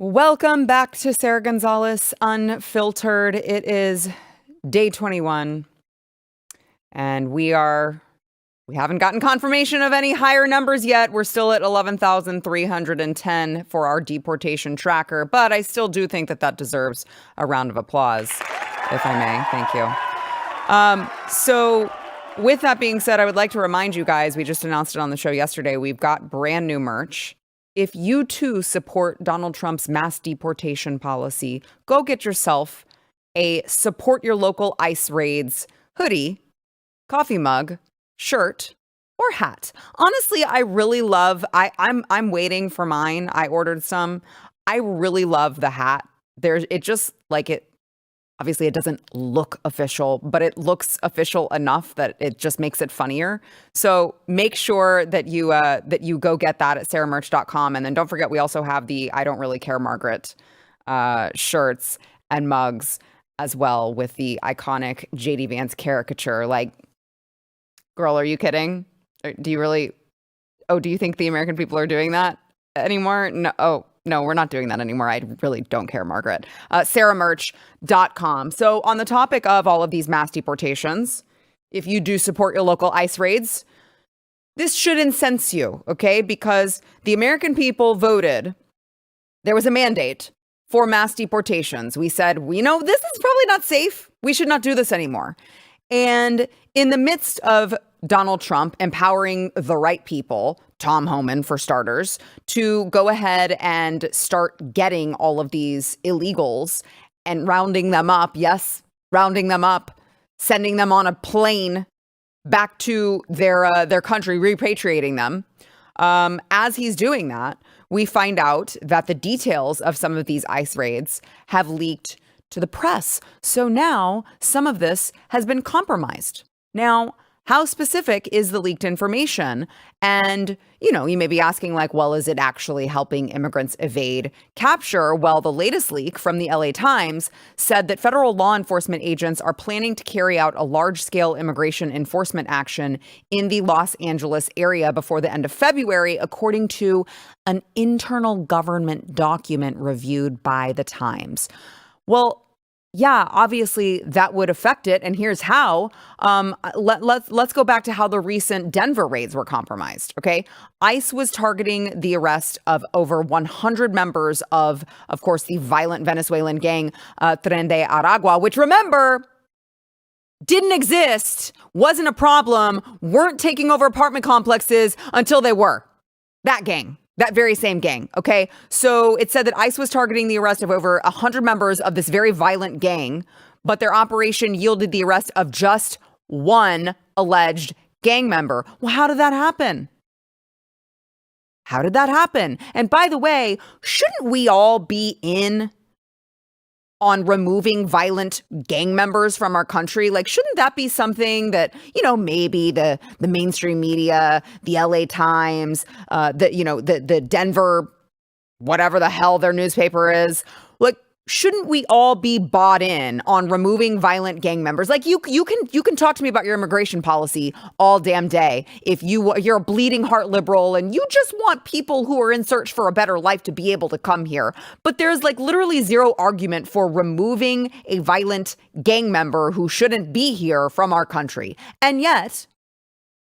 Welcome back to Sara Gonzales Unfiltered. It is day 21, and we haven't gotten confirmation of any higher numbers yet. We're still at 11,310 for our deportation tracker, but I still do think that deserves a round of applause, if I may. Thank you. So with that being said, I would like to remind you guys, we just announced it on the show yesterday, we've got brand new merch. If you too support Donald Trump's mass deportation policy, go get yourself a support your local ICE raids hoodie, coffee mug, shirt, or hat. Honestly, I really love, I'm waiting for mine. I ordered some. I really love the hat. Obviously it doesn't look official, but it looks official enough that it just makes it funnier. So make sure that you go get that at saramerch.com. And then don't forget, we also have the I Don't Really Care Margaret shirts and mugs as well, with the iconic JD Vance caricature. Like, girl, are you kidding? Do you think the American people are doing that anymore? No. Oh, no, we're not doing that anymore. I really don't care, Margaret. Saramerch.com. So on the topic of all of these mass deportations, if you do support your local ICE raids, this should incense you, okay? Because the American people voted. There was a mandate for mass deportations. We said, we know this is probably not safe. We should not do this anymore. And in the midst of Donald Trump empowering the right people, Tom Homan for starters, to go ahead and start getting all of these illegals and rounding them up, sending them on a plane back to their country, repatriating them. As he's doing that, we find out that the details of some of these ICE raids have leaked to the press. So now some of this has been compromised. Now, how specific is the leaked information? And, you may be asking, like, well, is it actually helping immigrants evade capture? Well, the latest leak from the LA Times said that federal law enforcement agents are planning to carry out a large-scale immigration enforcement action in the Los Angeles area before the end of February, according to an internal government document reviewed by the Times. Well, yeah, obviously that would affect it. And here's how. Let's go back to how the recent Denver raids were compromised. OK, ICE was targeting the arrest of over 100 members of course, the violent Venezuelan gang Tren de Aragua, which, remember, didn't exist, wasn't a problem, weren't taking over apartment complexes until they were. That gang. That very same gang, okay? So it said that ICE was targeting the arrest of over 100 members of this very violent gang, but their operation yielded the arrest of just one alleged gang member. Well, how did that happen? And by the way, shouldn't we all be in on removing violent gang members from our country? Like, shouldn't that be something that, maybe the mainstream media, the LA Times, the Denver, whatever the hell their newspaper is, like, shouldn't we all be bought in on removing violent gang members? Like, you can talk to me about your immigration policy all damn day if you're a bleeding heart liberal and you just want people who are in search for a better life to be able to come here. But there's like literally zero argument for removing a violent gang member who shouldn't be here from our country. And yet,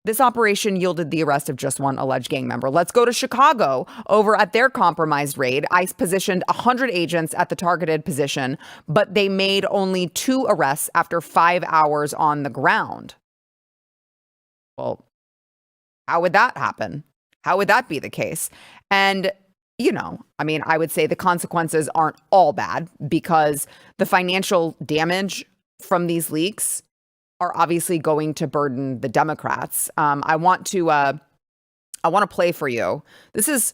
this operation yielded the arrest of just one alleged gang member. Let's go to Chicago. Over at their compromised raid, ICE positioned 100 agents at the targeted position, but they made only 2 arrests after 5 hours on the ground. Well, how would that happen? How would that be the case? And, I would say the consequences aren't all bad, because the financial damage from these leaks are obviously going to burden the Democrats. I want to play for you. This is,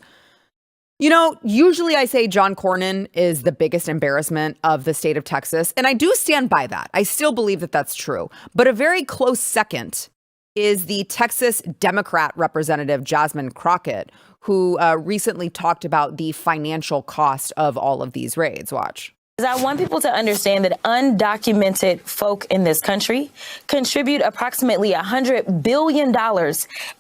usually I say John Cornyn is the biggest embarrassment of the state of Texas, and I do stand by that. I still believe that that's true. But a very close second is the Texas Democrat representative Jasmine Crockett, who recently talked about the financial cost of all of these raids. Watch. I want people to understand that undocumented folk in this country contribute approximately $100 billion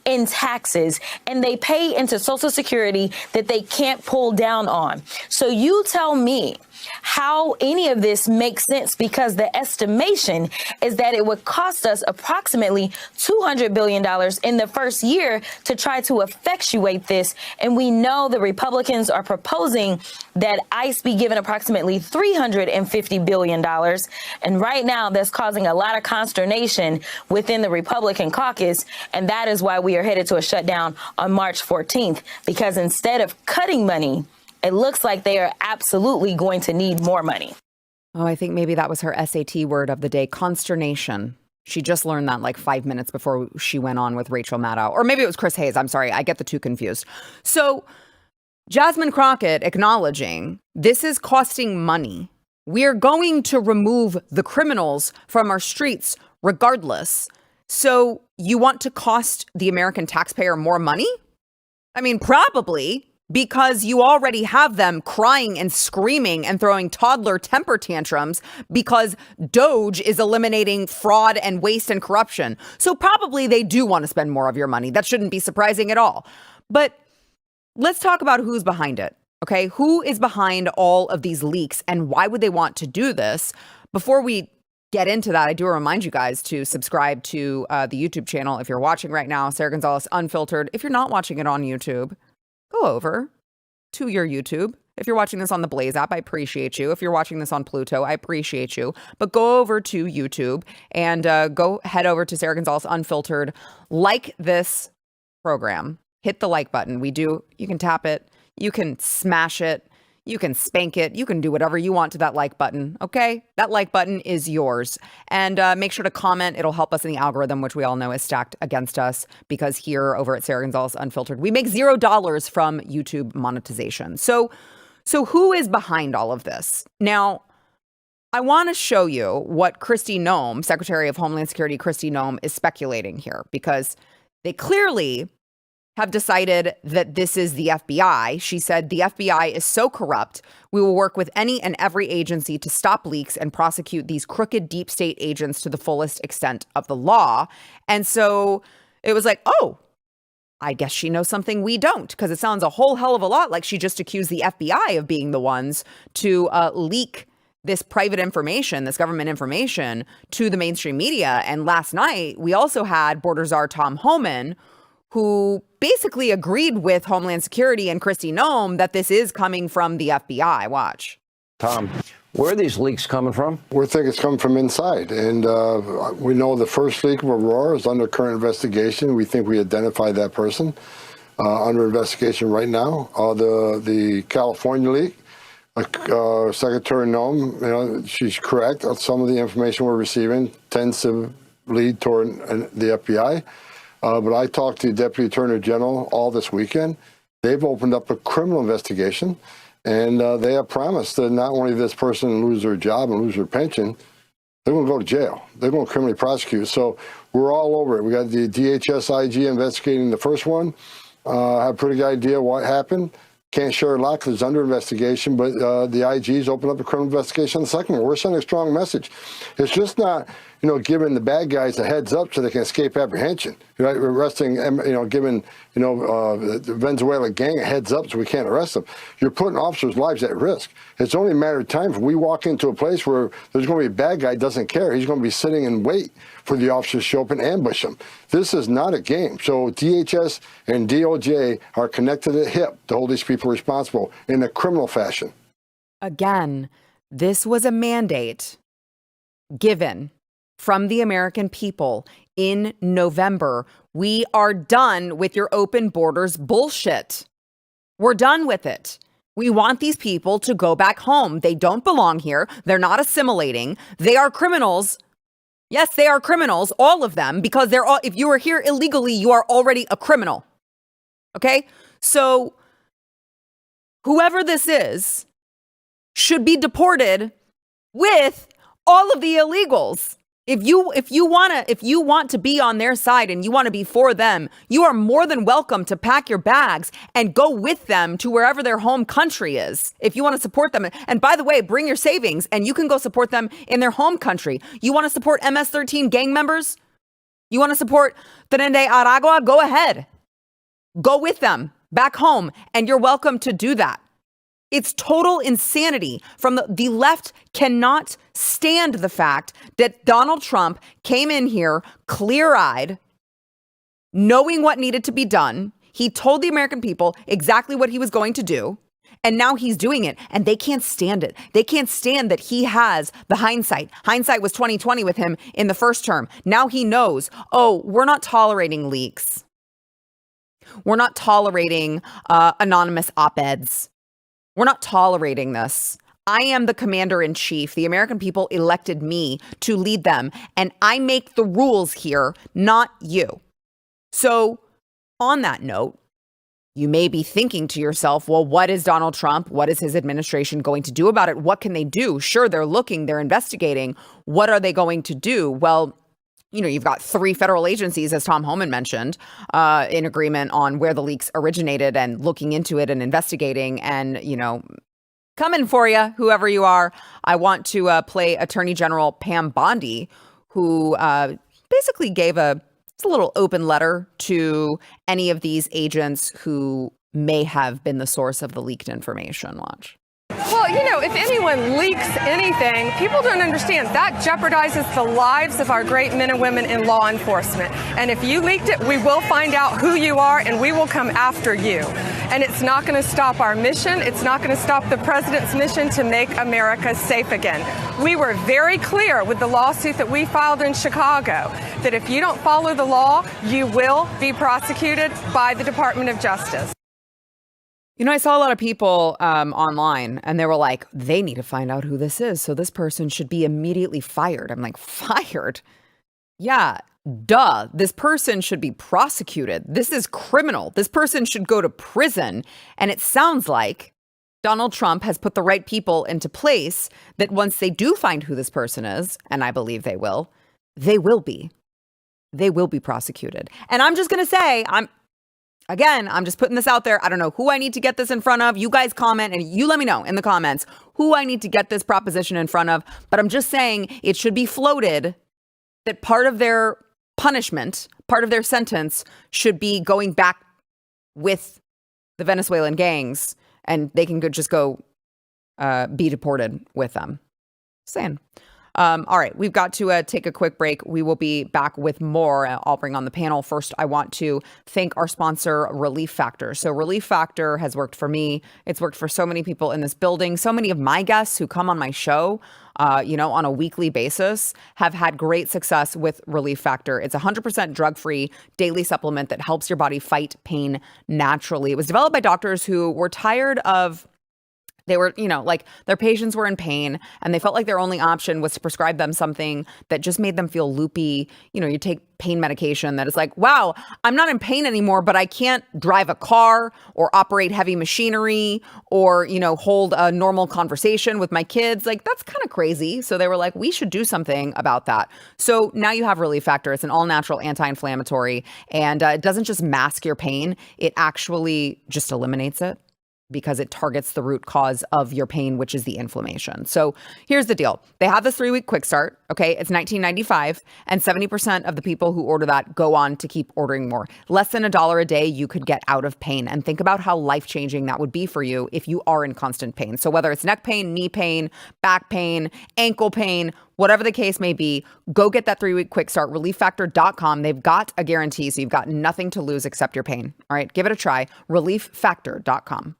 in taxes, and they pay into Social Security that they can't pull down on. So you tell me how any of this makes sense, because the estimation is that it would cost us approximately $200 billion in the first year to try to effectuate this. And we know the Republicans are proposing that ICE be given approximately $350 billion. And right now that's causing a lot of consternation within the Republican caucus. And that is why we are headed to a shutdown on March 14th, because instead of cutting money, it looks like they are absolutely going to need more money. Oh, I think maybe that was her SAT word of the day, consternation. She just learned that like 5 minutes before she went on with Rachel Maddow. Or maybe it was Chris Hayes. I'm sorry. I get the two confused. So Jasmine Crockett acknowledging this is costing money. We're going to remove the criminals from our streets regardless. So you want to cost the American taxpayer more money? I mean, probably. Because you already have them crying and screaming and throwing toddler temper tantrums because DOGE is eliminating fraud and waste and corruption. So probably they do want to spend more of your money. That shouldn't be surprising at all. But let's talk about who's behind it. Okay, who is behind all of these leaks and why would they want to do this? Before we get into that, I do remind you guys to subscribe to the YouTube channel if you're watching right now, Sara Gonzales Unfiltered. If you're not watching it on YouTube, go over to your YouTube. If you're watching this on the Blaze app, I appreciate you. If you're watching this on Pluto, I appreciate you. But go over to YouTube and go head over to Sara Gonzales Unfiltered. Like this program. Hit the like button. You can tap it. You can smash it. You can spank it. You can do whatever you want to that like button. Okay? That like button is yours. And make sure to comment. It'll help us in the algorithm, which we all know is stacked against us because here over at Sara Gonzales Unfiltered, we make $0 from YouTube monetization. So who is behind all of this? Now, I want to show you what Kristi Noem, Secretary of Homeland Security Kristi Noem, is speculating here because they clearly have decided that this is the FBI. She said the FBI is so corrupt, we will work with any and every agency to stop leaks and prosecute these crooked deep state agents to the fullest extent of the law. And so it was like, oh, I guess she knows something we don't, because it sounds a whole hell of a lot like she just accused the FBI of being the ones to leak this private information, this government information to the mainstream media. And last night, we also had border czar Tom Homan, who basically agreed with Homeland Security and Kristi Noem that this is coming from the FBI. Watch. Tom, where are these leaks coming from? We think it's coming from inside. And we know the first leak of Aurora is under current investigation. We think we identified that person under investigation right now. The California leak, Secretary Noem, she's correct. Some of the information we're receiving tends to lead toward the FBI. But I talked to the Deputy Attorney General all this weekend. They've opened up a criminal investigation, and they have promised that not only this person lose their job and lose their pension, they're going to go to jail. They're going to criminally prosecute. So we're all over it. We got the DHS IG investigating the first one. Have a pretty good idea what happened. Can't share a lot because it's under investigation, but the IG's opened up a criminal investigation on the second one. We're sending a strong message. It's just not, giving the bad guys a heads up so they can escape apprehension. Right? We're arresting, giving, the Venezuelan gang a heads up so we can't arrest them. You're putting officers' lives at risk. It's only a matter of time if we walk into a place where there's going to be a bad guy doesn't care. He's going to be sitting and wait for the officers to show up and ambush them. This is not a game. So DHS and DOJ are connected at the hip to hold these people responsible in a criminal fashion. Again, this was a mandate given from the American people in November. We are done with your open borders bullshit. We're done with it. We want these people to go back home. They don't belong here. They're not assimilating. They are criminals. Yes, they are criminals, all of them, because they're all, if you are here illegally, you are already a criminal. Okay? So whoever this is should be deported with all of the illegals. If you want to be on their side and you want to be for them, you are more than welcome to pack your bags and go with them to wherever their home country is. If you want to support them. And by the way, bring your savings and you can go support them in their home country. You want to support MS-13 gang members? You want to support Trinidad Aragua? Go ahead. Go with them back home and you're welcome to do that. It's total insanity from the left cannot stand the fact that Donald Trump came in here clear-eyed, knowing what needed to be done. He told the American people exactly what he was going to do. And now he's doing it and they can't stand it. They can't stand that he has the hindsight. Hindsight was 20/20 with him in the first term. Now he knows, oh, we're not tolerating leaks. We're not tolerating anonymous op-eds. We're not tolerating this. I am the commander in chief. The American people elected me to lead them, and I make the rules here, not you. So on that note, you may be thinking to yourself, well, what is Donald Trump? What is his administration going to do about it? What can they do? Sure, they're looking, they're investigating. What are they going to do? Well, you know, you've got 3 federal agencies, as Tom Homan mentioned, in agreement on where the leaks originated and looking into it and investigating and, you know, coming for you, whoever you are. I want to play Attorney General Pam Bondi, who basically gave a little open letter to any of these agents who may have been the source of the leaked information. Watch. Well, you know, if anyone leaks anything, people don't understand that jeopardizes the lives of our great men and women in law enforcement. And if you leaked it, we will find out who you are and we will come after you. And it's not going to stop our mission. It's not going to stop the president's mission to make America safe again. We were very clear with the lawsuit that we filed in Chicago that if you don't follow the law, you will be prosecuted by the Department of Justice. You know, I saw a lot of people online and they were like, they need to find out who this is. So this person should be immediately fired. I'm like, fired? Yeah, duh. This person should be prosecuted. This is criminal. This person should go to prison. And it sounds like Donald Trump has put the right people into place that once they do find who this person is, and I believe they will be prosecuted. And I'm just going to say, I'm just putting this out there. I don't know who I need to get this in front of. You guys comment and you let me know in the comments who I need to get this proposition in front of. But I'm just saying it should be floated that part of their punishment, part of their sentence should be going back with the Venezuelan gangs and they can just go be deported with them. Saying. All right, we've got to take a quick break. We will be back with more. I'll bring on the panel. First, I want to thank our sponsor, Relief Factor. So Relief Factor has worked for me. It's worked for so many people in this building. So many of my guests who come on my show, on a weekly basis have had great success with Relief Factor. It's 100% drug-free daily supplement that helps your body fight pain naturally. It was developed by doctors who were tired of their patients were in pain and they felt like their only option was to prescribe them something that just made them feel loopy. You know, you take pain medication that is like, wow, I'm not in pain anymore, but I can't drive a car or operate heavy machinery or, hold a normal conversation with my kids. Like, that's kind of crazy. So they were like, we should do something about that. So now you have Relief Factor. It's an all-natural anti-inflammatory and it doesn't just mask your pain. It actually just eliminates it, because it targets the root cause of your pain, which is the inflammation. So here's the deal. They have this 3-week quick start. Okay. It's $19.95 and 70% of the people who order that go on to keep ordering more. Less than $1 a day you could get out of pain. And think about how life-changing that would be for you if you are in constant pain. So whether it's neck pain, knee pain, back pain, ankle pain, whatever the case may be, go get that 3-week quick start, relieffactor.com. They've got a guarantee, so you've got nothing to lose except your pain. All right, give it a try, relieffactor.com.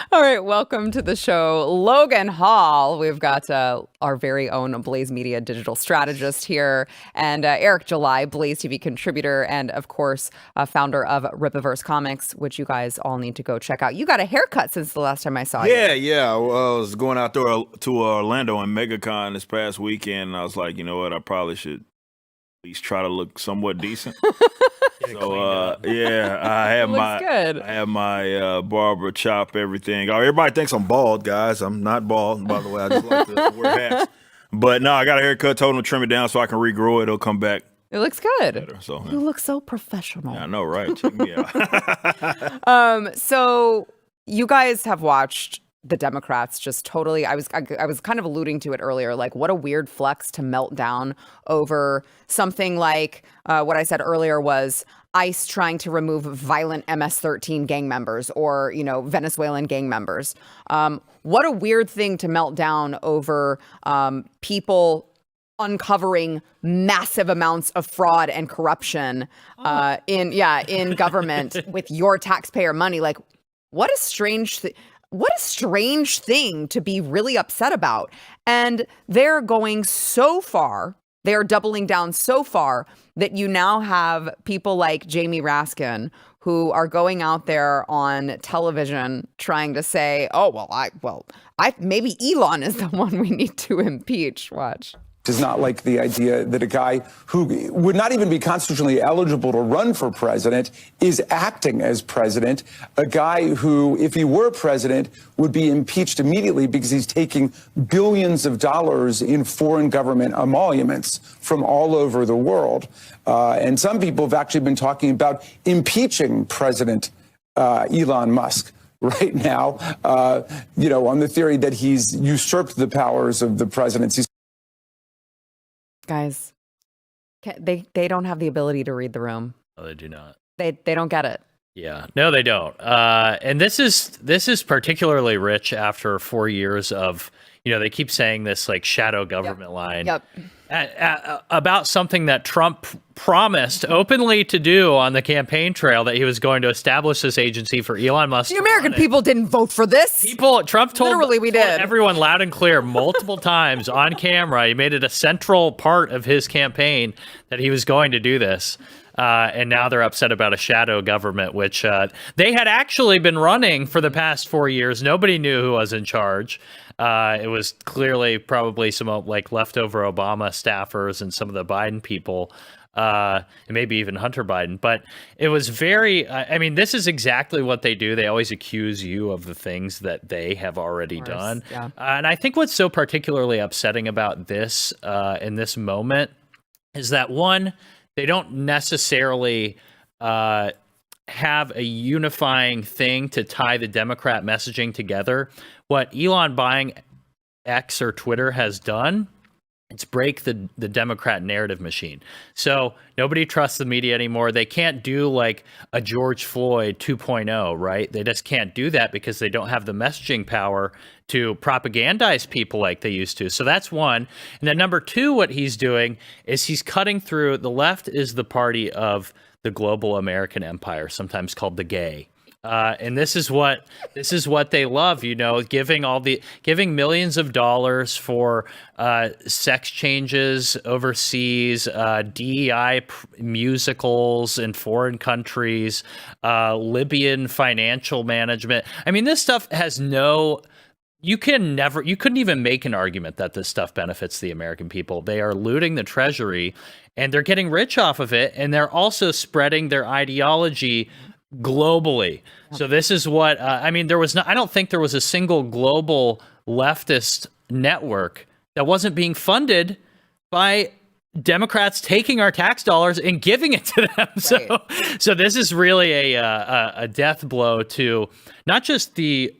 All right, welcome to the show, Logan Hall. We've got our very own Blaze Media digital strategist here, and Eric July, Blaze TV contributor, and of course, founder of Rippaverse Comics, which you guys all need to go check out. You got a haircut since the last time I saw you. Yeah. I was going out there to Orlando and MegaCon this past weekend, and I was like, you know what, I probably should least try to look somewhat decent. So yeah, I have my barber chop everything. Oh, everybody thinks I'm bald, guys. I'm not bald, by the way. I just like to wear hats. But no, I got a haircut. Told him to trim it down so I can regrow it. It'll come back. It looks good. Better, so, You look so professional. Yeah, I know, right? Check me out. So you guys have watched the Democrats just totally. I was kind of alluding to it earlier. Like, what a weird flex to melt down over something like what I said earlier was ICE trying to remove violent MS-13 gang members or, Venezuelan gang members. What a weird thing to melt down over people uncovering massive amounts of fraud and corruption in government with your taxpayer money. Like, what a strange thing to be really upset about. And they're going so far, they're doubling down so far that you now have people like Jamie Raskin who are going out there on television trying to say, maybe Elon is the one we need to impeach. Watch. Is not like the idea that a guy who would not even be constitutionally eligible to run for president is acting as president, a guy who, if he were president, would be impeached immediately because he's taking billions of dollars in foreign government emoluments from all over the world. And some people have actually been talking about impeaching President Elon Musk right now, on the theory that he's usurped the powers of the presidency. Guys, they don't have the ability to read the room. No, they do not. They don't get it. Yeah, no, they don't. And this is particularly rich after 4 years of, they keep saying this like shadow government line. Yep. About something that Trump promised openly to do on the campaign trail, that he was going to establish this agency for Elon Musk. The American people didn't vote for this. Trump told Literally, told everyone loud and clear multiple times on camera. He made it a central part of his campaign that he was going to do this. And now they're upset about a shadow government, which they had actually been running for the past 4 years. Nobody knew who was in charge. It was clearly probably some like leftover Obama staffers and some of the Biden people, and maybe even Hunter Biden. But it was very, this is exactly what they do. They always accuse you of the things that they have already done. Yeah. And I think what's so particularly upsetting about this in this moment is that, one, they don't necessarily have a unifying thing to tie the Democrat messaging together. What Elon buying X or Twitter has done, it's break the Democrat narrative machine. So nobody trusts the media anymore. They can't do like a George Floyd 2.0, right? They just can't do that because they don't have the messaging power to propagandize people like they used to. So that's one. And then number two, what he's doing is he's cutting through. The left is the party of the global American empire, sometimes called the gay. And this is what they love, giving millions of dollars for sex changes overseas, DEI musicals in foreign countries, Libyan financial management. This stuff has you couldn't even make an argument that this stuff benefits the American people. They are looting the treasury and they're getting rich off of it. And they're also spreading their ideology globally. So this is what I don't think there was a single global leftist network that wasn't being funded by Democrats taking our tax dollars and giving it to them. Right. So this is really a death blow to not just the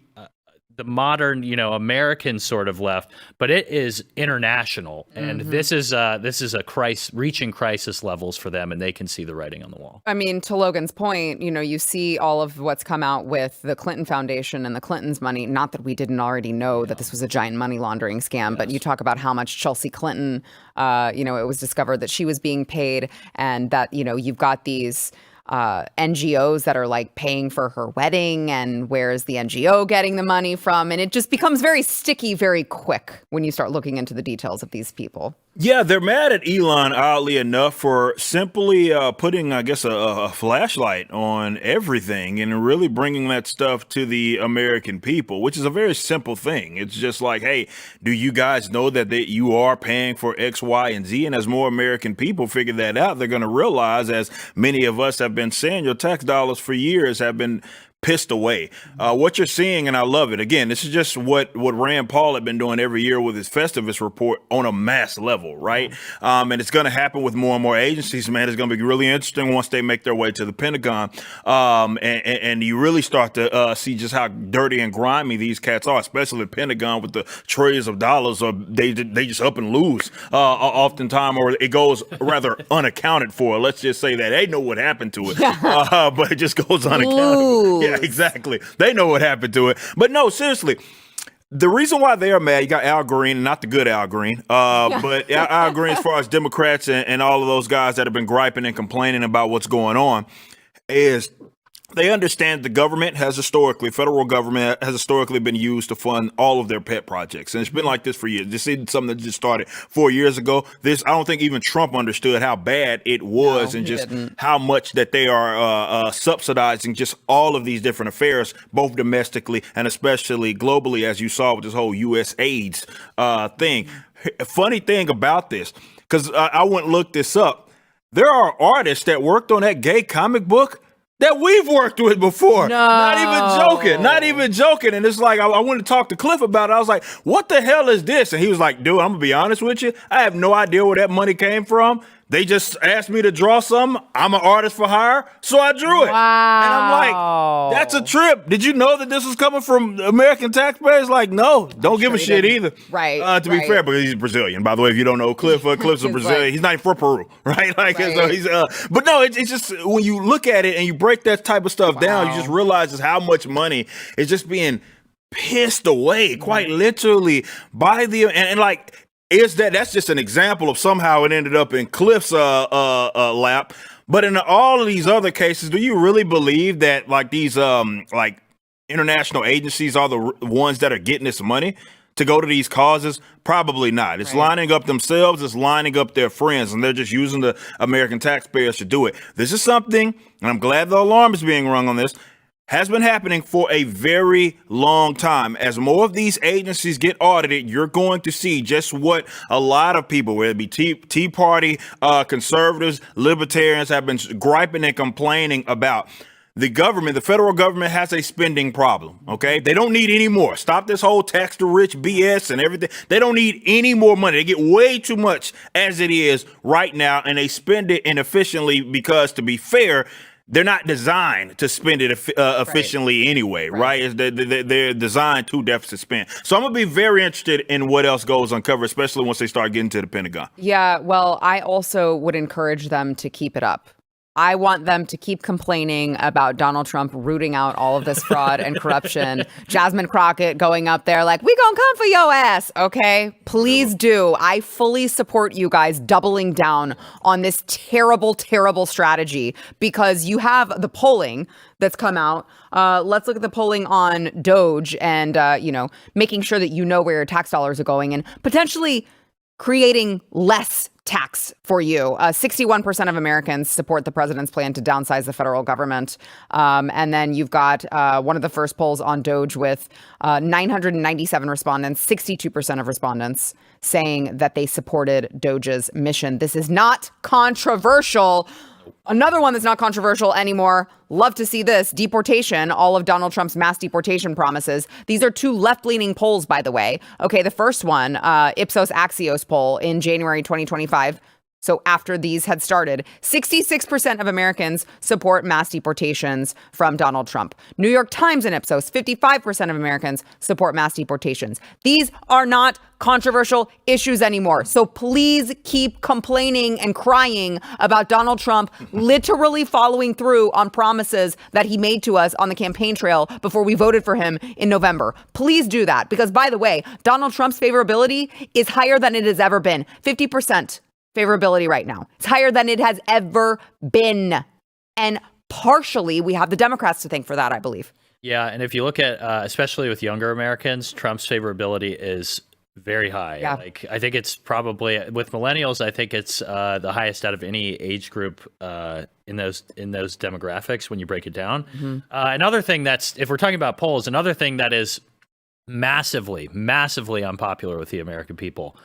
modern, American sort of left, but it is international. And this is a crisis, reaching crisis levels for them, and they can see the writing on the wall. To Logan's point, you see all of what's come out with the Clinton Foundation and the Clintons' money. Not that we didn't already know that this was a giant money laundering scam, but you talk about how much Chelsea Clinton, it was discovered that she was being paid, and that, you've got these NGOs that are like paying for her wedding, and where is the NGO getting the money from? And it just becomes very sticky very quick when you start looking into the details of these people. Yeah, they're mad at Elon, oddly enough, for simply putting, I guess, a flashlight on everything and really bringing that stuff to the American people, which is a very simple thing. It's just like, hey, do you guys know that you are paying for X, Y, and Z? And as more American people figure that out, they're going to realize, as many of us have been saying, your tax dollars for years have been pissed away. What you're seeing, and I love it. Again, this is just what Rand Paul had been doing every year with his Festivus report on a mass level, right? And it's going to happen with more and more agencies, man. It's going to be really interesting once they make their way to the Pentagon. And you really start to see just how dirty and grimy these cats are, especially the Pentagon with the trillions of dollars, or they just up and lose oftentimes, or it goes rather unaccounted for. Let's just say that they know what happened to it, but it just goes unaccounted. Yeah, exactly. They know what happened to it. But no, seriously, the reason why they are mad, you got Al Green, not the good Al Green, but Al Green, as far as Democrats and all of those guys that have been griping and complaining about what's going on, is they understand the government has historically, federal government has historically been used to fund all of their pet projects. And it's been like this for years. This isn't something that just started 4 years ago. I don't think even Trump understood how bad it was, and just how much that they are subsidizing just all of these different affairs, both domestically and especially globally, as you saw with this whole U.S. AIDS thing. A funny thing about this, because I went and looked this up, there are artists that worked on that gay comic book that we've worked with before. No. Not even joking. And it's like, I went to talk to Cliff about it. I was like, what the hell is this? And he was like, dude, I'm gonna be honest with you. I have no idea where that money came from. They just asked me to draw something. I'm an artist for hire, so I drew it. Wow. And I'm like, that's a trip. Did you know that this was coming from American taxpayers? Like, no, don't give a shit either. Right. To be fair, because he's Brazilian. By the way, if you don't know Cliff's a Brazilian. He's not even from Peru, right? Like, so he's. But no, it's just when you look at it and you break that type of stuff down, you just realize just how much money is just being pissed away, quite literally, by the and like. That's just an example of somehow it ended up in Cliff's lap. But in all of these other cases, do you really believe that like these like international agencies are the ones that are getting this money to go to these causes? Probably not. It's lining up themselves. It's lining up their friends, and they're just using the American taxpayers to do it. This is something, and I'm glad the alarm is being rung on this, has been happening for a very long time. As more of these agencies get audited, you're going to see just what a lot of people, whether it be Tea Party, conservatives, libertarians, have been griping and complaining about. The government, the federal government, has a spending problem, okay? They don't need any more. Stop this whole tax the rich BS and everything. They don't need any more money. They get way too much as it is right now, and they spend it inefficiently because, to be fair, they're not designed to spend it efficiently anyway, right? They're designed to deficit spend. So I'm going to be very interested in what else goes uncovered, especially once they start getting to the Pentagon. Yeah, well, I also would encourage them to keep it up. I want them to keep complaining about Donald Trump rooting out all of this fraud and corruption. Jasmine Crockett going up there like, we gonna come for your ass, okay? Please do. I fully support you guys doubling down on this terrible, terrible strategy, because you have the polling that's come out. Let's look at the polling on DOGE and, making sure that you know where your tax dollars are going and potentially creating less tax for you. 61% of Americans support the president's plan to downsize the federal government. And then you've got one of the first polls on DOGE with 997 respondents, 62% of respondents saying that they supported DOGE's mission. This is not controversial. Another one that's not controversial anymore. Love to see this. Deportation, all of Donald Trump's mass deportation promises. These are two left-leaning polls, by the way. Okay, the first one, Ipsos Axios poll in January 2025. So after these had started, 66% of Americans support mass deportations from Donald Trump. New York Times and Ipsos, 55% of Americans support mass deportations. These are not controversial issues anymore. So please keep complaining and crying about Donald Trump literally following through on promises that he made to us on the campaign trail before we voted for him in November. Please do that. Because, by the way, Donald Trump's favorability is higher than it has ever been. 50%. Favorability right now. It's higher than it has ever been. And partially, we have the Democrats to thank for that, I believe. Yeah, and if you look at, especially with younger Americans, Trump's favorability is very high. Yeah. Like I think it's probably with millennials. I think it's the highest out of any age group in those demographics when you break it down. Another thing that's, if we're talking about polls, another thing that is massively unpopular with the American people,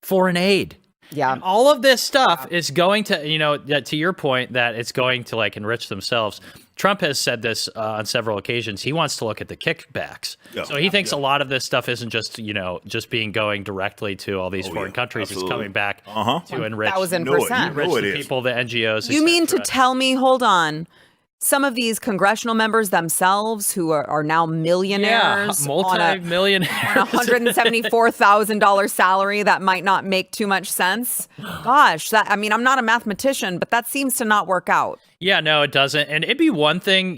foreign aid. Yeah. And all of this stuff is going to, to your point, that it's going to like enrich themselves. Trump has said this on several occasions. He wants to look at the kickbacks. Yeah. So he thinks a lot of this stuff isn't just, going directly to all these foreign countries. Absolutely. It's coming back to enrich, 1,000%. enrich the people, the NGOs. You mean to tell me, hold on, some of these congressional members themselves who are now millionaires multi-millionaires on a $174,000 salary, that might not make too much sense? Gosh, I'm not a mathematician, but that seems to not work out. Yeah, no, it doesn't. And it'd be one thing,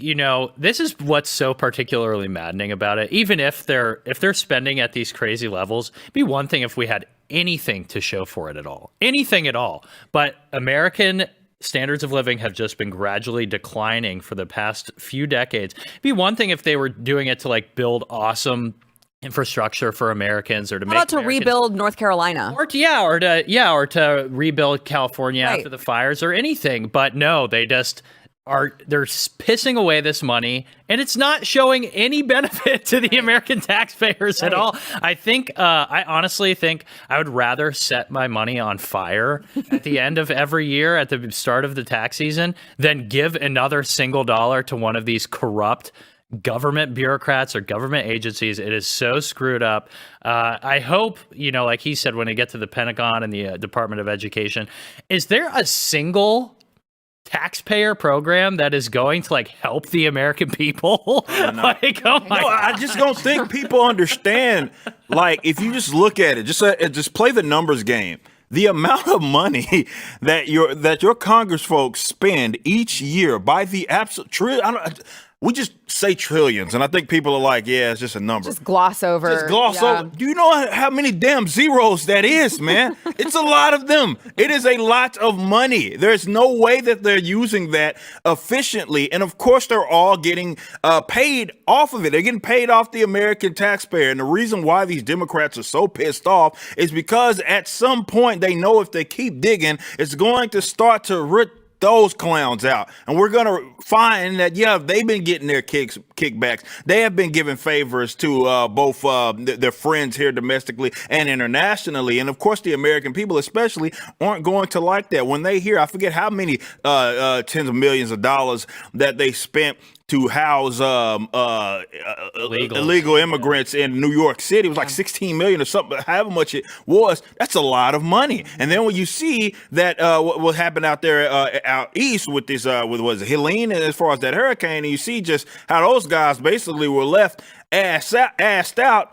this is what's so particularly maddening about it. Even if they're spending at these crazy levels, it'd be one thing if we had anything to show for it at all. Anything at all. But American standards of living have just been gradually declining for the past few decades. It'd be one thing if they were doing it to like build awesome infrastructure for Americans, or to rebuild North Carolina, or to rebuild California after the fires or anything. But no, they're pissing away this money, and it's not showing any benefit to the American taxpayers at all. I honestly think I would rather set my money on fire at the end of every year, at the start of the tax season, than give another single dollar to one of these corrupt government bureaucrats or government agencies. It is so screwed up. I hope, like he said, when they get to the Pentagon and the Department of Education, is there a single taxpayer program that is going to like help the American people? I just don't think people understand. Like, if you just look at it, just play the numbers game. The amount of money that your Congress folks spend each year by the absolute we just say trillions, and I think people are like, yeah, it's just a number. Just gloss over. Do you know how many damn zeros that is, man? It's a lot of them. It is a lot of money. There's no way that they're using that efficiently. And of course, they're all getting paid off of it. They're getting paid off the American taxpayer. And the reason why these Democrats are so pissed off is because at some point they know if they keep digging, it's going to start to rip those clowns out. And we're going to find that, they've been getting their kickbacks. They have been giving favors to both their friends here domestically and internationally. And of course, the American people especially aren't going to like that. When they hear, I forget how many tens of millions of dollars that they spent to house illegal immigrants in New York City. It was like 16 million or something, however much it was. That's a lot of money. And then when you see that what happened out there out east with this, with Helene, and as far as that hurricane, and you see just how those guys basically were left assed out.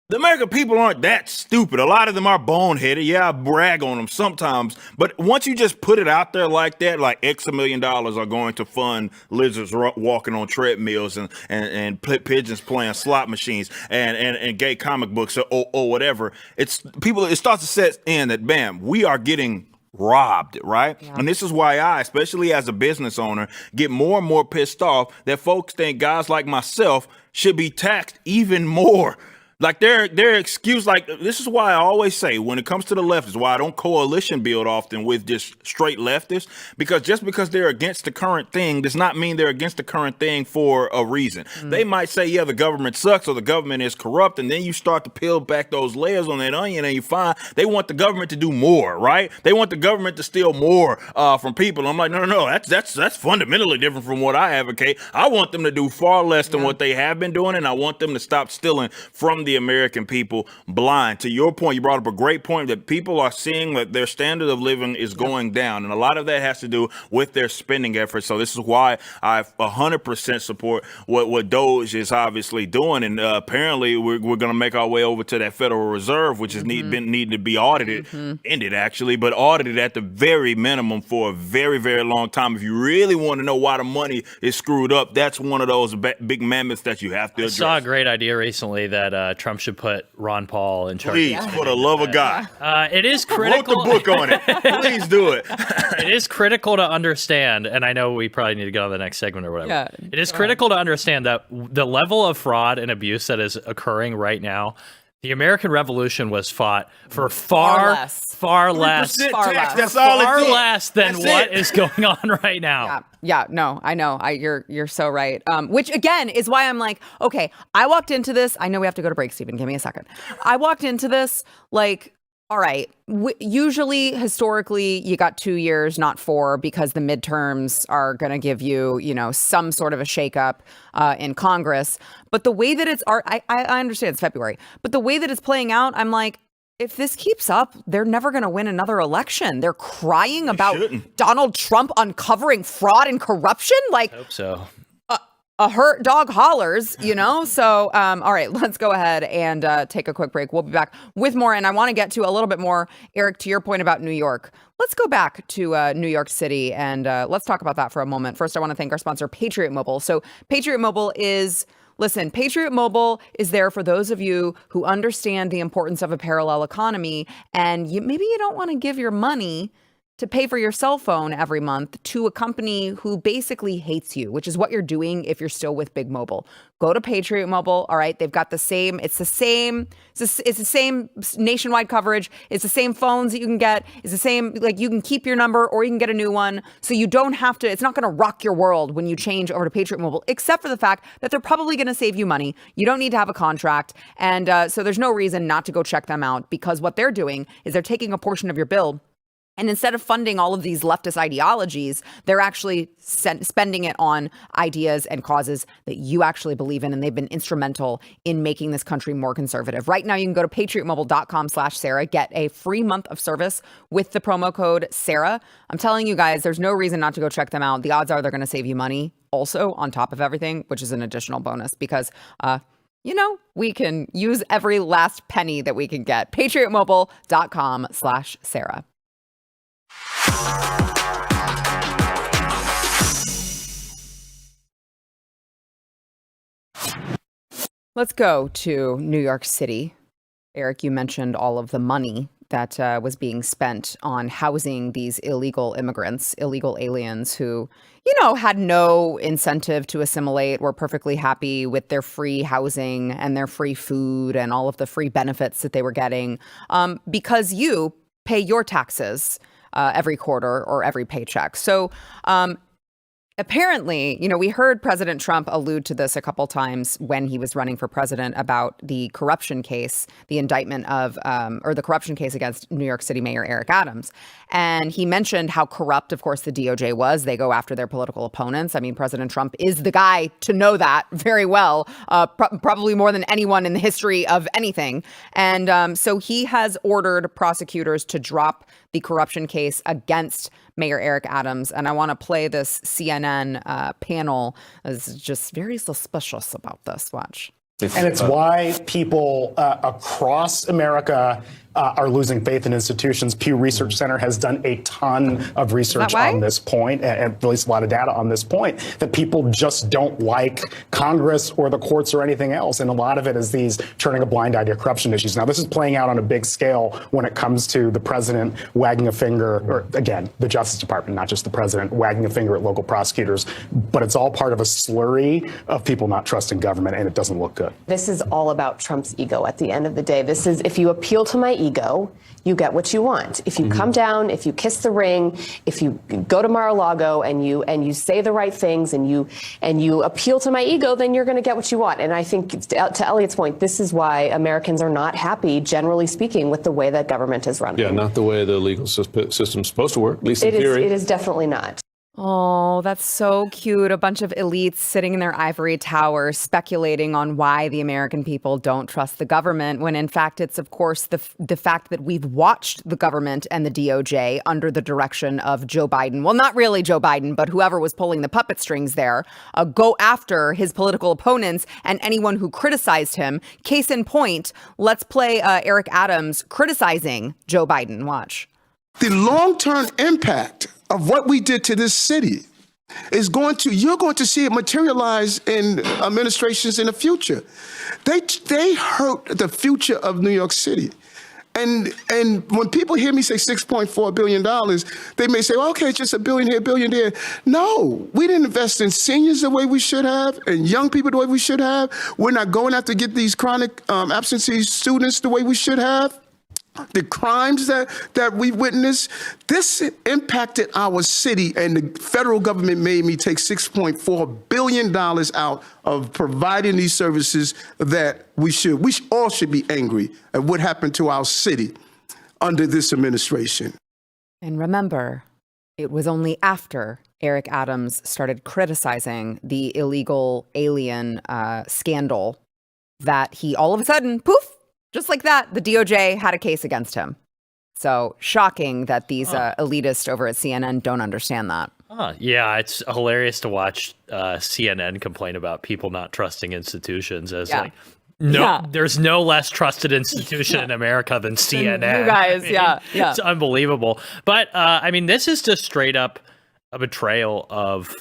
The American people aren't that stupid. A lot of them are boneheaded. Yeah, I brag on them sometimes. But once you just put it out there like that, like X $1 million are going to fund lizards walking on treadmills and pigeons playing slot machines and gay comic books or whatever, it starts to set in that, bam, we are getting robbed, right? Yeah. And this is why I, especially as a business owner, get more and more pissed off that folks think guys like myself should be taxed even more. Like their excuse, like this is why I always say when it comes to the left is why I don't coalition build often with just straight leftists, because just because they're against the current thing does not mean they're against the current thing for a reason. They might say, yeah, the government sucks or the government is corrupt, and then you start to peel back those layers on that onion and you find they want the government to do more, right? They want the government to steal more from people. I'm like, no, that's fundamentally different from what I advocate. I want them to do far less than what they have been doing, and I want them to stop stealing from the American people blind. To your point, you brought up a great point that people are seeing that their standard of living is going down, and a lot of that has to do with their spending efforts. So this is why I 100% support what DOGE is obviously doing, and apparently we're going to make our way over to that Federal Reserve, which is needing to be audited, ended actually, but audited at the very minimum for a very, very long time. If you really want to know why the money is screwed up, that's one of those big mammoths that you have to address. I saw a great idea recently that Trump should put Ron Paul in charge. Please, for the love of God. It is critical. Wrote the book on it. Please do it. It is critical to understand, and I know we probably need to get on the next segment or whatever. Yeah, it is critical to understand that the level of fraud and abuse that is occurring right now, The American Revolution was fought for far less That's all far it took. less than That's what it. is going on right now. Yeah, no, I know. You're so right. Which again is why I'm like, okay, I walked into this. I know we have to go to break, Stephen. Give me a second. I walked into this like, all right, usually historically you got 2 years, not 4, because the midterms are going to give you, some sort of a shakeup in Congress. But the way that I understand it's February, but the way that it's playing out, I'm like, if this keeps up, they're never going to win another election. They're crying about Donald Trump uncovering fraud and corruption. Like, I hope so. A hurt dog hollers, So, all right, let's go ahead and take a quick break. We'll be back with more. And I want to get to a little bit more, Eric, to your point about New York. Let's go back to New York City and let's talk about that for a moment. First, I want to thank our sponsor, Patriot Mobile. So Patriot Mobile Patriot Mobile is there for those of you who understand the importance of a parallel economy, and maybe you don't want to give your money to pay for your cell phone every month to a company who basically hates you, which is what you're doing if you're still with Big Mobile. Go to Patriot Mobile. All right. They've got it's the same nationwide coverage. It's the same phones that you can get. It's the same, like you can keep your number or you can get a new one. So you don't have to, it's not going to rock your world when you change over to Patriot Mobile, except for the fact that they're probably going to save you money. You don't need to have a contract. And so there's no reason not to go check them out, because what they're doing is they're taking a portion of your bill, and instead of funding all of these leftist ideologies, they're actually spending it on ideas and causes that you actually believe in. And they've been instrumental in making this country more conservative. Right now, you can go to patriotmobile.com/Sarah, get a free month of service with the promo code Sarah. I'm telling you guys, there's no reason not to go check them out. The odds are they're going to save you money also on top of everything, which is an additional bonus because, we can use every last penny that we can get. patriotmobile.com/Sarah. Let's go to New York City. Eric, you mentioned all of the money that was being spent on housing these illegal immigrants, illegal aliens who, had no incentive to assimilate, were perfectly happy with their free housing and their free food and all of the free benefits that they were getting because you pay your taxes every quarter or every paycheck. So apparently, we heard President Trump allude to this a couple times when he was running for president about the corruption case, the indictment of, or the corruption case against New York City Mayor Eric Adams. And he mentioned how corrupt, of course, the DOJ was. They go after their political opponents. I mean, President Trump is the guy to know that very well, probably more than anyone in the history of anything. And so he has ordered prosecutors to drop the corruption case against Mayor Eric Adams. And I want to play this CNN panel is just very suspicious about this. Watch. And it's why people across America are losing faith in institutions. Pew Research Center has done a ton of research on this point and released a lot of data on this point, that people just don't like Congress or the courts or anything else. And a lot of it is these turning a blind eye to corruption issues. Now, this is playing out on a big scale when it comes to the president wagging a finger, or again, the Justice Department, not just the president, wagging a finger at local prosecutors. But it's all part of a slurry of people not trusting government, and it doesn't look good. This is all about Trump's ego at the end of the day. This is, if you appeal to my ego, you get what you want. If you come down, if you kiss the ring, if you go to Mar-a-Lago and you say the right things and you appeal to my ego, then you're going to get what you want. And I think, to Elliot's point, this is why Americans are not happy, generally speaking, with the way that government is run. Yeah, not the way the legal system's supposed to work, at least in theory. It is definitely not. Oh, that's so cute. A bunch of elites sitting in their ivory tower speculating on why the American people don't trust the government, when in fact it's, of course, the fact that we've watched the government and the DOJ under the direction of Joe Biden. Well, not really Joe Biden, but whoever was pulling the puppet strings there, go after his political opponents and anyone who criticized him. Case in point, let's play Eric Adams criticizing Joe Biden. Watch. The long-term impact of what we did to this city is you're going to see it materialize in administrations in the future. They hurt the future of New York City. And when people hear me say $6.4 billion, they may say, well, okay, it's just $1 billion here, $1 billion there. No, we didn't invest in seniors the way we should have, and young people the way we should have. We're not going out to get these chronic absentee students the way we should have. The crimes that we witnessed, this impacted our city, and the federal government made me take $6.4 billion out of providing these services that we all should be angry at what happened to our city under this administration. And remember, it was only after Eric Adams started criticizing the illegal alien scandal that he all of a sudden, poof, just like that, the DOJ had a case against him. So shocking that these elitists over at CNN don't understand that. Yeah, it's hilarious to watch CNN complain about people not trusting institutions as there's no less trusted institution in America than CNN. You guys, yeah. It's unbelievable. But I mean, this is just straight up a betrayal of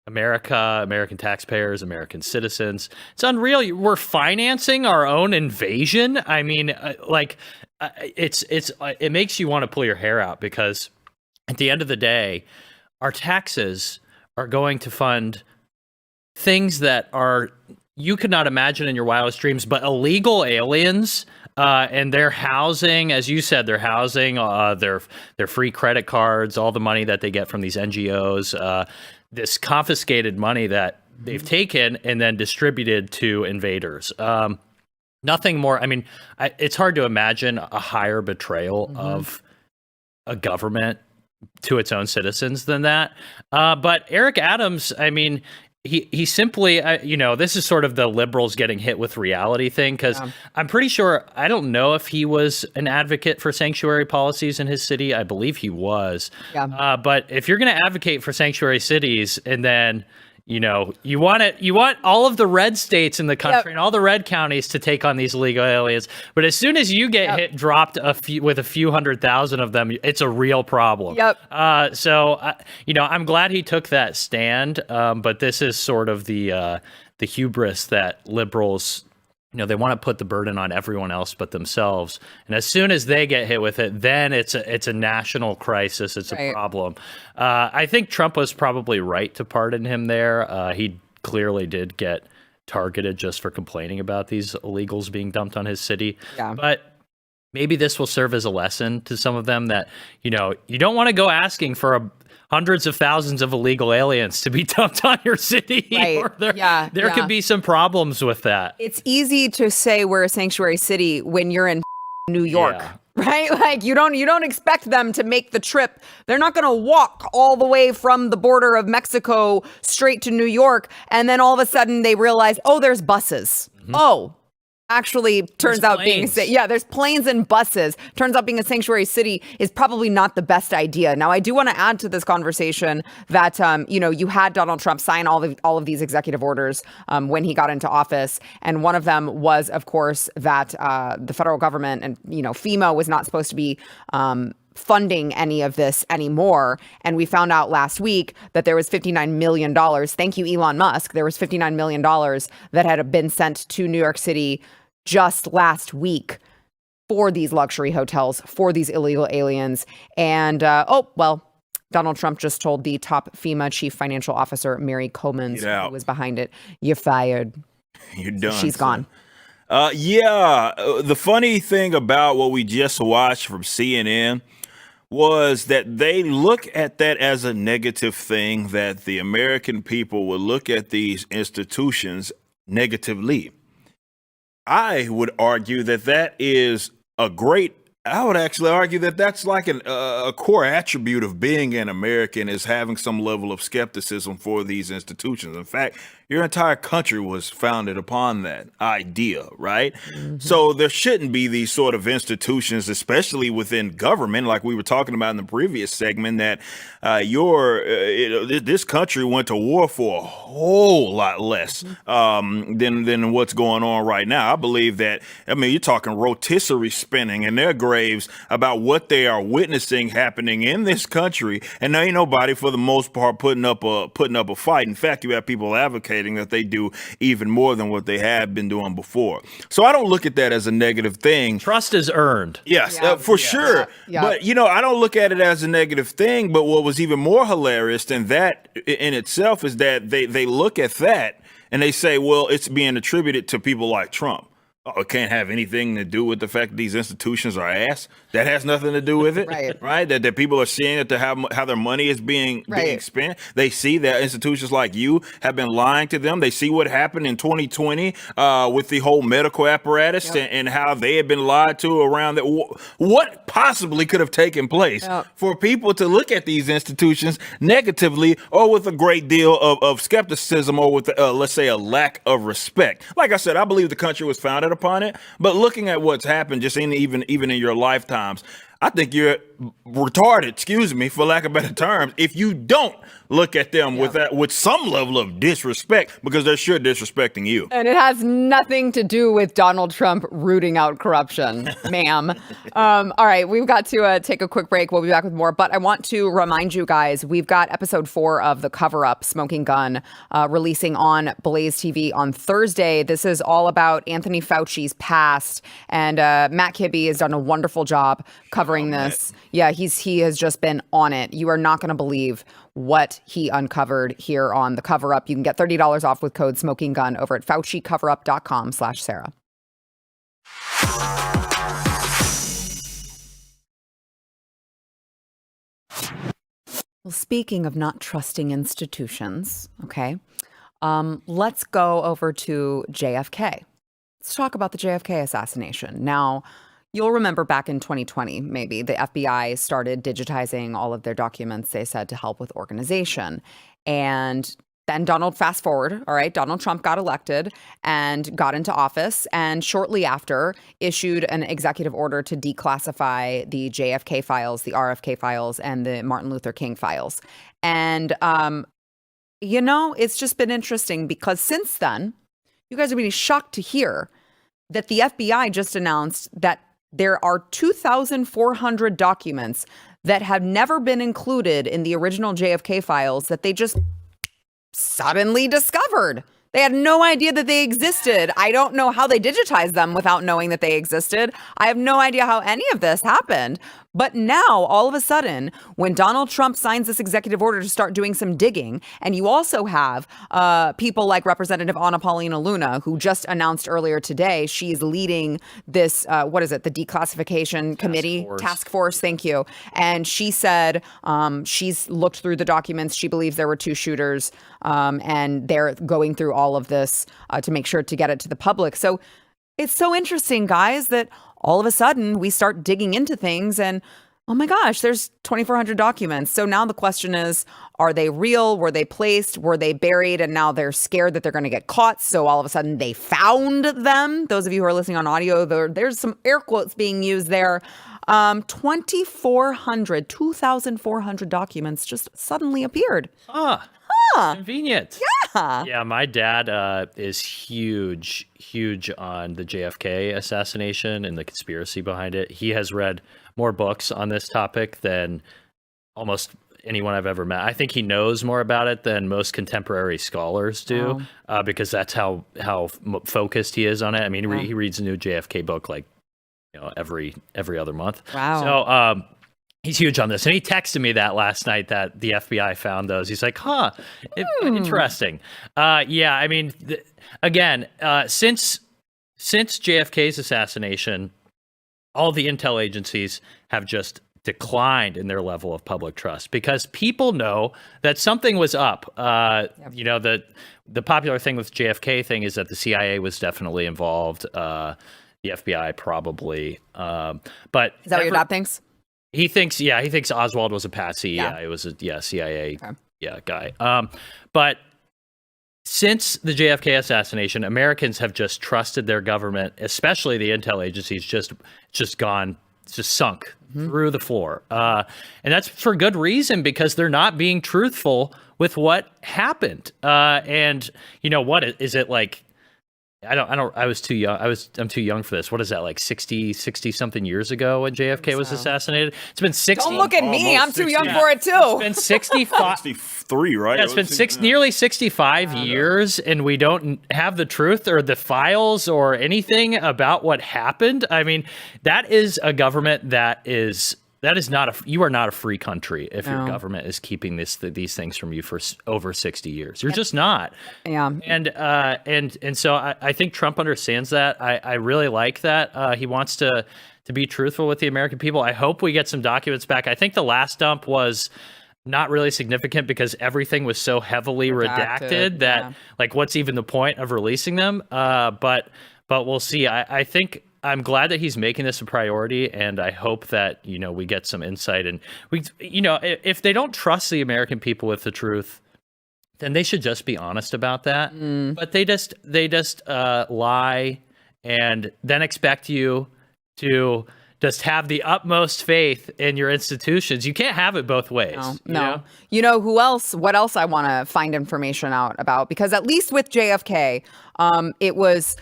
America, American taxpayers, American citizens. It's unreal. We're financing our own invasion. I mean, it makes you want to pull your hair out, because at the end of the day, our taxes are going to fund things that are you could not imagine in your wildest dreams, but illegal aliens. And their housing, as you said, their housing, their free credit cards, all the money that they get from these NGOs, this confiscated money that they've taken and then distributed to invaders. Nothing more. I mean, it's hard to imagine a higher betrayal of a government to its own citizens than that. But Eric Adams, I mean, he simply, this is sort of the liberals getting hit with reality thing, because I'm pretty sure, I don't know if he was an advocate for sanctuary policies in his city. I believe he was. Yeah. But if you're going to advocate for sanctuary cities and then, you want all of the red states in the country and all the red counties to take on these illegal aliens. But as soon as you get dropped with a few 100,000 of them, it's a real problem. So I'm glad he took that stand. But this is sort of the hubris that liberals, they want to put the burden on everyone else but themselves. And as soon as they get hit with it, then it's a national crisis. It's a problem. I think Trump was probably right to pardon him there. He clearly did get targeted just for complaining about these illegals being dumped on his city. Yeah. But maybe this will serve as a lesson to some of them that, you don't want to go asking for hundreds of thousands of illegal aliens to be dumped on your city. Right. Or there could be some problems with that. It's easy to say we're a sanctuary city when you're in New York, right? Like you don't expect them to make the trip. They're not going to walk all the way from the border of Mexico straight to New York. And then all of a sudden they realize, there's buses. Actually turns out there's planes and buses. Turns out being a sanctuary city is probably not the best idea. Now, I do want to add to this conversation that, you had Donald Trump sign all of these executive orders when he got into office. And one of them was, of course, that the federal government and, FEMA was not supposed to be funding any of this anymore. And we found out last week that there was $59 million. Thank you, Elon Musk. There was $59 million that had been sent to New York City just last week for these luxury hotels, for these illegal aliens. And, Donald Trump just told the top FEMA chief financial officer, Mary Comans, who was behind it, you're fired. You're done. She's gone. The funny thing about what we just watched from CNN was that they look at that as a negative thing, that the American people will look at these institutions negatively. I would argue that is I would actually argue that that's like a core attribute of being an American, is having some level of skepticism for these institutions. In fact, your entire country was founded upon that idea, right? So there shouldn't be these sort of institutions, especially within government, like we were talking about in the previous segment, that this country went to war for a whole lot less than what's going on right now. I believe that, you're talking rotisserie spinning, and they're airwaves about what they are witnessing happening in this country, and there ain't nobody for the most part putting up a fight. In fact, you have people advocating that they do even more than what they have been doing before. So I don't look at that as a negative thing. Trust is earned. Yes, for sure. Yeah. But, I don't look at it as a negative thing. But what was even more hilarious than that in itself is that they look at that and they say, well, it's being attributed to people like Trump. Oh, it can't have anything to do with the fact that these institutions are ass. That has nothing to do with it, right? That people are seeing that how their money is being spent. They see that institutions like you have been lying to them. They see what happened in 2020 with the whole medical apparatus and how they had been lied to around that. What possibly could have taken place for people to look at these institutions negatively or with a great deal of skepticism or with, let's say, a lack of respect? Like I said, I believe the country was founded upon it, but looking at what's happened just even in your lifetimes, I think you're retarded, excuse me, for lack of better terms, if you don't look at them with some level of disrespect, because they're sure disrespecting you. And it has nothing to do with Donald Trump rooting out corruption, ma'am. All right, we've got to take a quick break. We'll be back with more, but I want to remind you guys, we've got episode 4 of The Cover-Up, Smoking Gun, releasing on Blaze TV on Thursday. This is all about Anthony Fauci's past, and Matt Kibbe has done a wonderful job covering this. Yeah, he has just been on it. You are not going to believe what he uncovered here on The Cover-Up. You can get $30 off with code Smoking Gun over at FauciCoverup.com/Sarah. Well, speaking of not trusting institutions, okay, let's go over to JFK. Let's talk about the JFK assassination. Now, you'll remember back in 2020, maybe, the FBI started digitizing all of their documents, they said, to help with organization. And then fast forward, all right, Donald Trump got elected and got into office, and shortly after issued an executive order to declassify the JFK files, the RFK files, and the Martin Luther King files. And, it's just been interesting because since then, you guys are being shocked to hear that the FBI just announced that there are 2,400 documents that have never been included in the original JFK files that they just suddenly discovered. They had no idea that they existed. I don't know how they digitized them without knowing that they existed. I have no idea how any of this happened. But now, all of a sudden, when Donald Trump signs this executive order to start doing some digging, and you also have people like Representative Anna Paulina Luna, who just announced earlier today she's leading this, the declassification committee, task force, thank you. And she said she's looked through the documents. She believes there were 2 shooters, and they're going through all of this to make sure to get it to the public. So it's so interesting, guys, that all of a sudden we start digging into things and, oh my gosh, there's 2,400 documents. So now the question is, are they real? Were they placed? Were they buried? And now they're scared that they're going to get caught. So all of a sudden they found them. Those of you who are listening on audio, there's some air quotes being used there. 2,400 documents just suddenly appeared. Convenient. Yeah, my dad is huge on the JFK assassination and the conspiracy behind it. He has read more books on this topic than almost anyone I've ever met. I think he knows more about it than most contemporary scholars do, because that's how focused he is on it. I mean, he reads a new JFK book like every other month. Wow. So he's huge on this, and he texted me that last night that the FBI found those. He's like, interesting. Yeah, I mean, since JFK's assassination, all the intel agencies have just declined in their level of public trust because people know that something was up. The popular thing with JFK thing is that the CIA was definitely involved. The FBI probably. But is that what your dad thinks? He thinks Oswald was a patsy. Yeah, it was a CIA guy. But since the JFK assassination, Americans have just trusted their government, especially the intel agencies, just sunk through the floor. And that's for good reason, because they're not being truthful with what happened. And what is it like? I was too young. I'm too young for this. What is that, like 60 something years ago when JFK was assassinated? It's been 60. Don't look at me. I'm too young for it too. It's been 65. 63, right? Yeah, it's been nearly 65 years, and we don't have the truth or the files or anything about what happened. I mean, that is a government that is not you are not a free country if your government is keeping these things from you for over 60 years. You're just not. Yeah. And so I think Trump understands that. I really like that. He wants to be truthful with the American people. I hope we get some documents back. I think the last dump was not really significant because everything was so heavily redacted that like, what's even the point of releasing them? But we'll see. I think I'm glad that he's making this a priority, and I hope that, we get some insight. And if they don't trust the American people with the truth, then they should just be honest about that. But they just lie and then expect you to just have the utmost faith in your institutions. You can't have it both ways. No. What else I want to find information out about? Because at least with JFK, it was...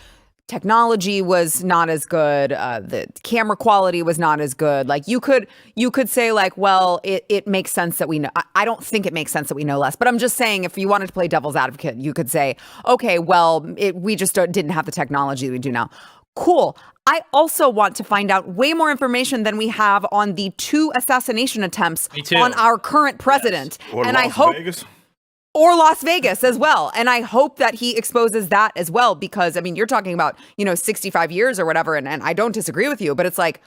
technology was not as good. The camera quality was not as good. Like you could say like, well, it makes sense that we know. I don't think it makes sense that we know less, but I'm just saying if you wanted to play devil's advocate, you could say, okay, well, we just didn't have the technology we do now. Cool. I also want to find out way more information than we have on the 2 assassination attempts on our current president. Yes. And I hope Vegas. Or Las Vegas as well. And I hope that he exposes that as well, because, I mean, you're talking about, 65 years or whatever, and I don't disagree with you, but it's like,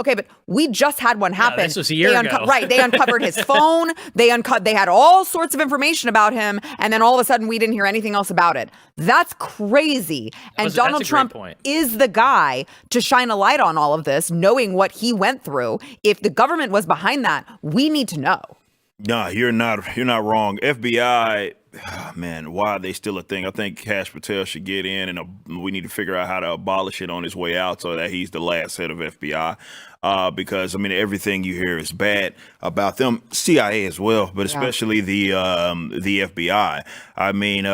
okay, but we just had one happen. This was a year ago. Right. They uncovered his phone. They had all sorts of information about him. And then all of a sudden we didn't hear anything else about it. That's crazy. And Donald Trump is the guy to shine a light on all of this, knowing what he went through. If the government was behind that, we need to know. No, you're not wrong. FBI, man, why are they still a thing? I think Kash Patel should get in, and we need to figure out how to abolish it on his way out so that he's the last head of FBI. Because, I mean, everything you hear is bad about them, CIA as well, but especially the FBI. I mean,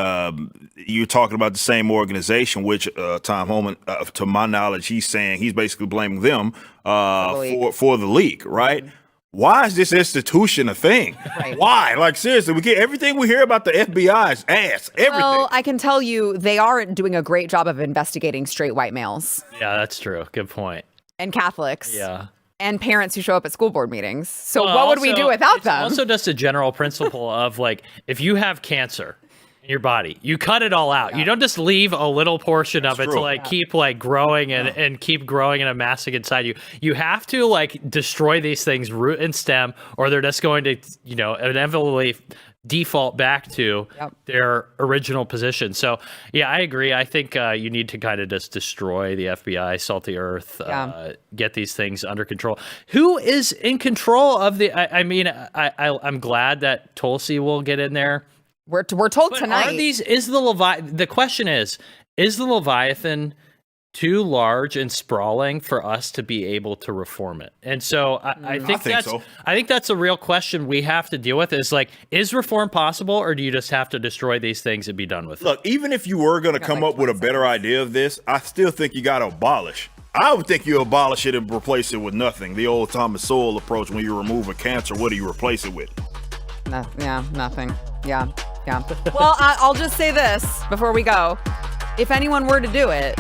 you're talking about the same organization, which Tom Homan, to my knowledge, he's saying he's basically blaming them for the leak, right? Why is this institution a thing? Right. Why? Like, seriously, we get everything we hear about the FBI's ass. Everything. Well, I can tell you they are doing a great job of investigating straight white males. Yeah, that's true. Good point. And Catholics. Yeah. And parents who show up at school board meetings. So what would we do without them? Also just a general principle of, like, if you have cancer in your body, you cut it all out. You don't just leave a little portion of it to keep growing and keep growing and amassing inside you. You have to destroy these things root and stem, or they're just going to inevitably default back to their original position. So yeah, I agree. I think you need to kind of just destroy the FBI, salt the earth, get these things under control. Who is in control of the? I'm glad that Tulsi will get in there. We're told tonight. The question is the Leviathan too large and sprawling for us to be able to reform it? And so I think that's a real question we have to deal with. Is reform possible, or do you just have to destroy these things and be done with it? Look, even if you were going to come up with a better idea of this, I still think you got to abolish. I would think you abolish it and replace it with nothing. The old Thomas Sowell approach: when you remove a cancer, what do you replace it with? Nothing. Yeah. Well, I'll just say this before we go. If anyone were to do it,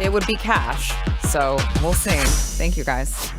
it would be Kash. So we'll see. Thank you, guys.